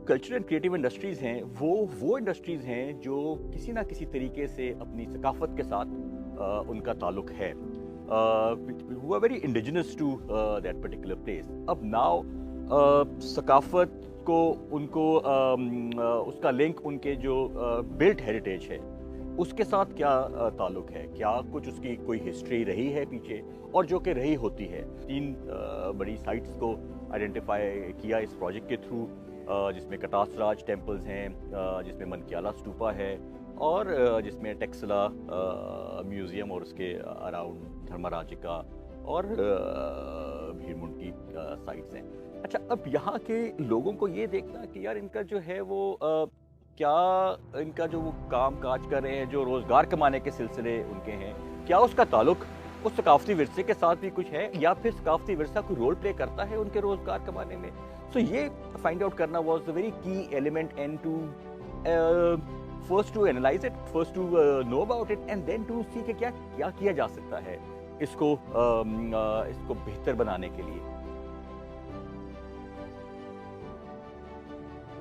Culture and creative industries हैं वो industries हैं जो किसी ना किसी तरीके से अपनी सकाफ़त के साथ उनका ताल्लुक है, who are very indigenous to that particular place. अब नाउ सकाफ़त को उनको उसका लिंक उनके जो बिल्ट हेरिटेज है उसके साथ क्या ताल्लुक है, क्या कुछ उसकी कोई हिस्ट्री रही है पीछे, और जो कि रही होती है। 3 बड़ी साइट्स को आइडेंटिफाई किया इस प्रोजेक्ट के थ्रू, जिसमें कटासराज टेम्पल्स हैं, जिसमें मनक्याला स्तूपा है, और जिसमें टेक्सला म्यूज़ियम और उसके अराउंड धर्मराजिका और भीड़मुंडी साइट्स हैं। अच्छा, अब यहाँ के लोगों को ये देखना कि यार इनका जो है वो क्या इनका जो वो काम काज कर रहे हैं, जो रोज़गार कमाने के सिलसिले उनके हैं, क्या उसका ताल्लुक उस सकाफती विरसे के साथ भी कुछ है, या फिर सकाफती विरसा कोई रोल प्ले करता है उनके रोज़गार कमाने में। सो ये फाइंड आउट करना was the very key element, and to first to analyze it, first to know about it, and then to see कि क्या किया जा सकता है इसको बेहतर बनाने के लिए।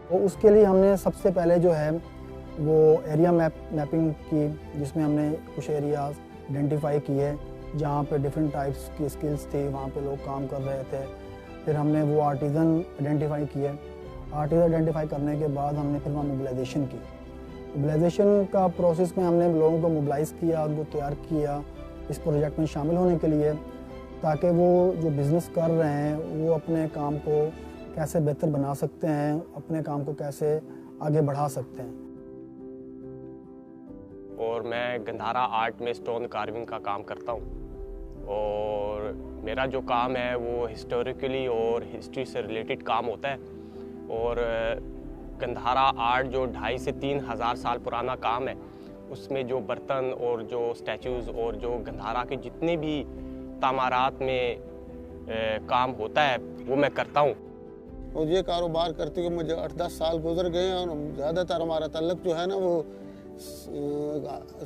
तो उसके लिए हमने सबसे पहले जो है वो एरिया मैपिंग की, जिसमें हमने कुछ एरियाज आइडेंटिफाई किए जहाँ पे डिफरेंट टाइप्स की स्किल्स थी, वहाँ पे लोग काम कर रहे थे। फिर हमने वो आर्टिज़न आइडेंटिफाई किए। आर्टिज़न आइडेंटिफाई करने के बाद हमने फिर वहाँ मोबिलाइजेशन की। मोबिलाइजेशन का प्रोसेस में हमने लोगों को मोबिलाइज़ किया, उनको तैयार किया इस प्रोजेक्ट में शामिल होने के लिए, ताकि वो जो बिज़नेस कर रहे हैं वो अपने काम को कैसे बेहतर बना सकते हैं, अपने काम को कैसे आगे बढ़ा सकते हैं। और मैं गंधारा आर्ट में स्टोन कार्विंग का काम करता हूँ, और मेरा जो काम है वो हिस्टोरिकली और हिस्ट्री से रिलेटेड काम होता है। और गंधारा आर्ट जो 2,500 से 3,000 साल पुराना काम है, उसमें जो बर्तन और जो स्टैचूज़ और जो गंधारा के जितने भी तामारात में काम होता है वो मैं करता हूँ। और ये कारोबार करते हुए मुझे 8-10 साल गुजर गए हैं, और ज़्यादातर हमारा ताल्लुक जो है ना वो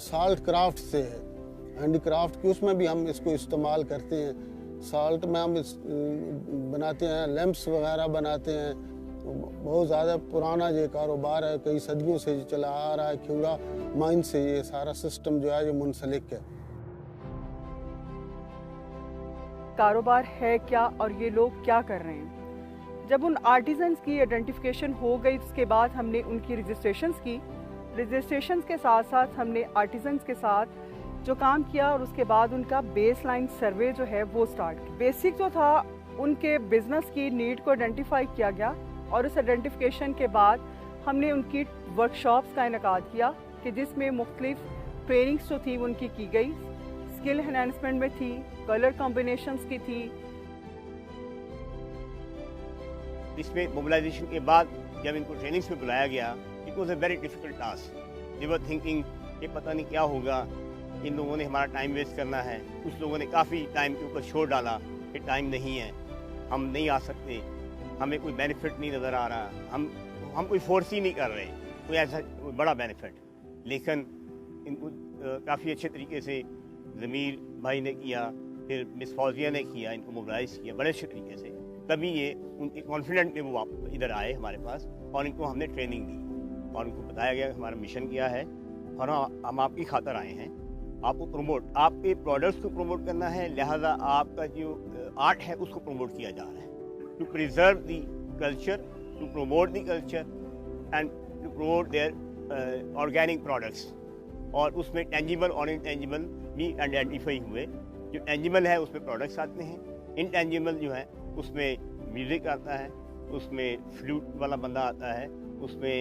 साल्ट क्राफ्ट से है, हैंडी क्राफ्ट की। उसमें भी हम इसको इस्तेमाल करते हैं। साल्ट में हम बनाते हैं, लैंप्स वगैरह बनाते हैं। बहुत ज़्यादा पुराना ये कारोबार है, कई सदियों से चला आ रहा है। ख्यूरा माइन से ये सारा सिस्टम जो है ये मुंसलिक है। कारोबार है क्या और ये लोग क्या कर रहे हैं। जब उन आर्टिजन्स की आइडेंटिफिकेशन हो गई, उसके बाद हमने उनकी रजिस्ट्रेशंस की। रजिस्ट्रेशंस के साथ साथ हमने आर्टिजन्स के साथ जो काम किया, और उसके बाद उनका बेस लाइन सर्वे जो है वो स्टार्ट किया। बेसिक जो था उनके बिजनेस की नीड को आइडेंटिफाई किया गया, और उस आइडेंटिफिकेशन के बाद हमने उनकी वर्कशॉप्स का इनेकाद किया कि जिसमें मुख्तलिफ ट्रेनिंग्स जो थी उनकी की गई, स्किल एनहांसमेंट में थी, कलर कॉम्बिनेशंस की थी। इसमें मोबिलाइजेशन के बाद जब इनको ट्रेनिंग्स में बुलाया गया, it was a very difficult task. They were thinking कि पता नहीं क्या होगा, इन लोगों ने हमारा टाइम वेस्ट करना है। कुछ लोगों ने काफ़ी टाइम के ऊपर छोड़ डाला कि टाइम नहीं है, हम नहीं आ सकते, हमें कोई बेनिफिट नहीं नज़र आ रहा, हम कोई फोर्स ही नहीं कर रहे कोई ऐसा कोई बड़ा बेनिफिट। लेकिन इनको काफ़ी अच्छे तरीके से ज़मीर भाई ने किया, फिर मिस फौजिया ने किया, इनको मोबिलाइज़ किया बड़े अच्छे तरीके से। तभी ये उनके कॉन्फिडेंट में वो इधर आए हमारे पास, और इनको हमने ट्रेनिंग दी, और उनको बताया गया कि हमारा मिशन क्या है, और हम आपकी खातर आए हैं, आपको प्रमोट, आपके प्रोडक्ट्स को प्रमोट करना है, लिहाजा आपका जो आर्ट है उसको प्रमोट किया जा रहा है। To preserve the culture, to promote the culture, and to promote their organic products. और उसमें टेंजिबल और इनटेंजिबल भी आइडेंटिफाई हुए। जो टेंजिबल है उसमें प्रोडक्ट्स आते हैं, इनटेंजिबल जो है उसमें म्यूज़िक आता है, उसमें फ्लूट वाला बंदा आता है, उसमें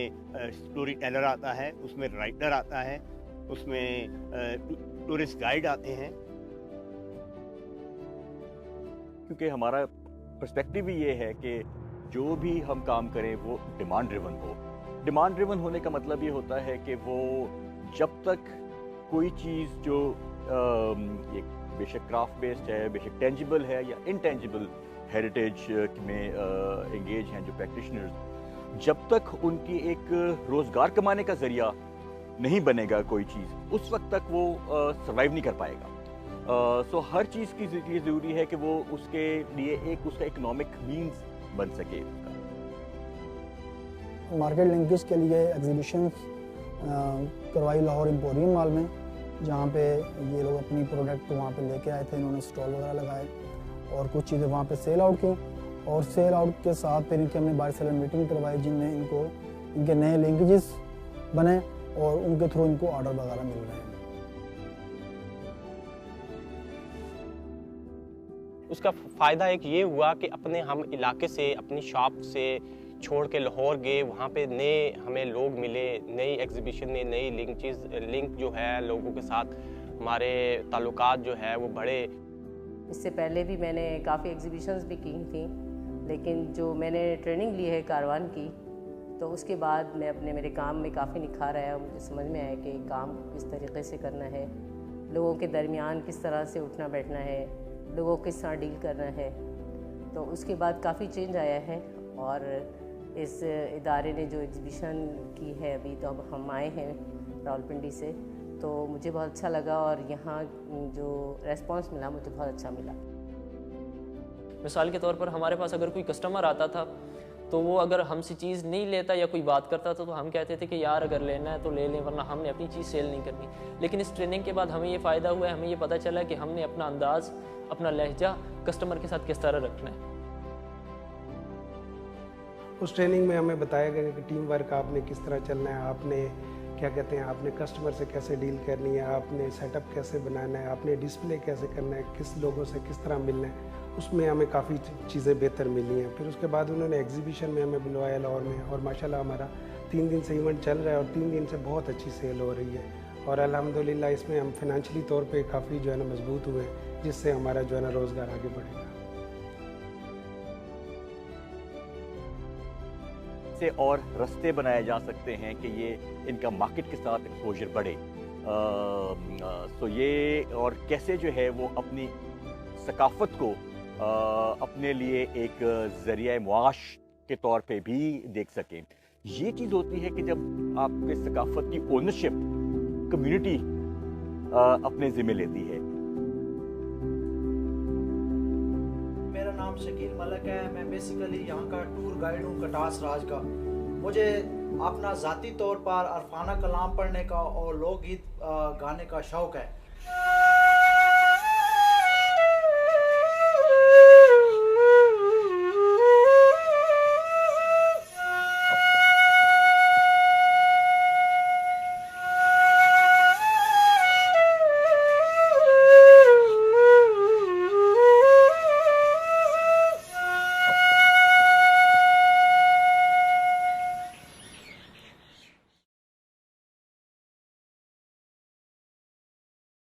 स्टोरी टेलर आता है, उसमें राइटर आता है, उसमें टूरिस्ट गाइड आते हैं। क्योंकि हमारा पर्सपेक्टिव ही ये है कि जो भी हम काम करें वो डिमांड ड्रिवन हो। डिमांड ड्रिवन होने का मतलब ये होता है कि वो जब तक कोई चीज़ जो एक बेशक क्राफ्ट बेस्ड है, बेशक टेंजिबल है या इनटेंजिबल हेरिटेज में एंगेज हैं जो प्रैक्टिशनर्स, जब तक उनकी एक रोज़गार कमाने का ज़रिया नहीं बनेगा कोई चीज़, उस वक्त तक वो सर्वाइव नहीं कर पाएगा। सो हर चीज़ की लिए ज़रूरी है कि वो उसके लिए एक उसका इकोनॉमिक मीन्स बन सके। مارکیٹ لنکیج کے لیے ایگزیبیشن کروائی لاہور ایمپوریم مال میں، جہاں پہ یہ لوگ اپنی پروڈکٹ وہاں پہ لے کے آئے تھے، انہوں نے اسٹال وغیرہ لگائے اور کچھ چیزیں وہاں پہ سیل آؤٹ کی، اور سیل آؤٹ کے ساتھ پھر ان کی ہم نے بائی سیلر میٹنگ کروائی، جن میں ان کو ان کے نئے لنکیجز بنے اور ان کے تھرو ان کو آرڈر وغیرہ مل رہے ہیں۔ اس کا فائدہ ایک یہ ہوا کہ اپنے ہم علاقے سے اپنی شاپ سے چھوڑ کے لاہور گئے، وہاں پہ نئے ہمیں لوگ ملے، نئی ایگزیبیشن میں نئی لنک جو ہے لوگوں کے ساتھ ہمارے تعلقات جو ہے وہ بڑھے۔ اس سے پہلے بھی میں نے کافی ایگزیبیشنز بھی کی تھیں، لیکن جو میں نے ٹریننگ لی ہے کاروان کی، تو اس کے بعد میں میرے کام میں کافی نکھار آیا، مجھے سمجھ میں آیا کہ کام کس طریقے سے کرنا ہے، لوگوں کے درمیان کس طرح سے اٹھنا بیٹھنا ہے، لوگوں کے ساتھ ڈیل کرنا ہے۔ تو اس کے بعد کافی چینج آیا ہے، اور اس ادارے نے جو ایگزیبیشن کی ہے ابھی، تو اب ہم آئے ہیں راولپنڈی سے، تو مجھے بہت اچھا لگا، اور یہاں جو ریسپانس ملا مجھے بہت اچھا ملا۔ مثال کے طور پر ہمارے پاس اگر کوئی کسٹمر آتا تھا تو وہ اگر ہم سے چیز نہیں لیتا یا کوئی بات کرتا تھا تو ہم کہتے تھے کہ یار اگر لینا ہے تو لے لیں، ورنہ ہم نے اپنی چیز سیل نہیں کرنی۔ لیکن اس ٹریننگ کے بعد ہمیں یہ فائدہ ہوا ہے، ہمیں یہ پتہ چلا کہ ہم نے اپنا انداز، اپنا لہجہ کسٹمر کے ساتھ کس طرح رکھنا ہے۔ اس ٹریننگ میں ہمیں بتایا گیا کہ ٹیم ورک آپ نے کس طرح چلنا ہے، آپ نے کیا کہتے ہیں، آپ نے کسٹمر سے کیسے ڈیل کرنی ہے، آپ نے سیٹ اپ کیسے بنانا ہے، آپ نے ڈسپلے کیسے کرنا ہے، کس لوگوں سے کس طرح ملنا ہے۔ اس میں ہمیں کافی چیزیں بہتر ملی ہیں۔ پھر اس کے بعد انہوں نے ایگزیبیشن میں ہمیں بلوایا لاہور میں، اور ماشاءاللہ ہمارا 3 دن سے ایونٹ چل رہا ہے، اور 3 دن سے بہت اچھی سیل ہو رہی ہے، اور الحمدللہ اس میں ہم فائنینشلی طور پہ کافی جو ہے نا مضبوط ہوئے، جس سے ہمارا جو ہے نا روزگار آگے بڑھے گا۔ سے اور رستے بنائے جا سکتے ہیں کہ یہ ان کا مارکیٹ کے ساتھ ایکسپوجر بڑھے، سو یہ اور کیسے جو ہے وہ اپنی ثقافت کو اپنے لیے ایک ذریعہ معاش کے طور پہ بھی دیکھ سکیں۔ یہ چیز ہوتی ہے کہ جب آپ کے ثقافت کی اونرشپ کمیونٹی اپنے ذمہ لیتی ہے۔ میرا نام شکیل ملک ہے، میں بیسیکلی یہاں کا ٹور گائیڈ ہوں کٹاس راج کا۔ مجھے اپنا ذاتی طور پر عرفانہ کلام پڑھنے کا اور لوک گیت گانے کا شوق ہے۔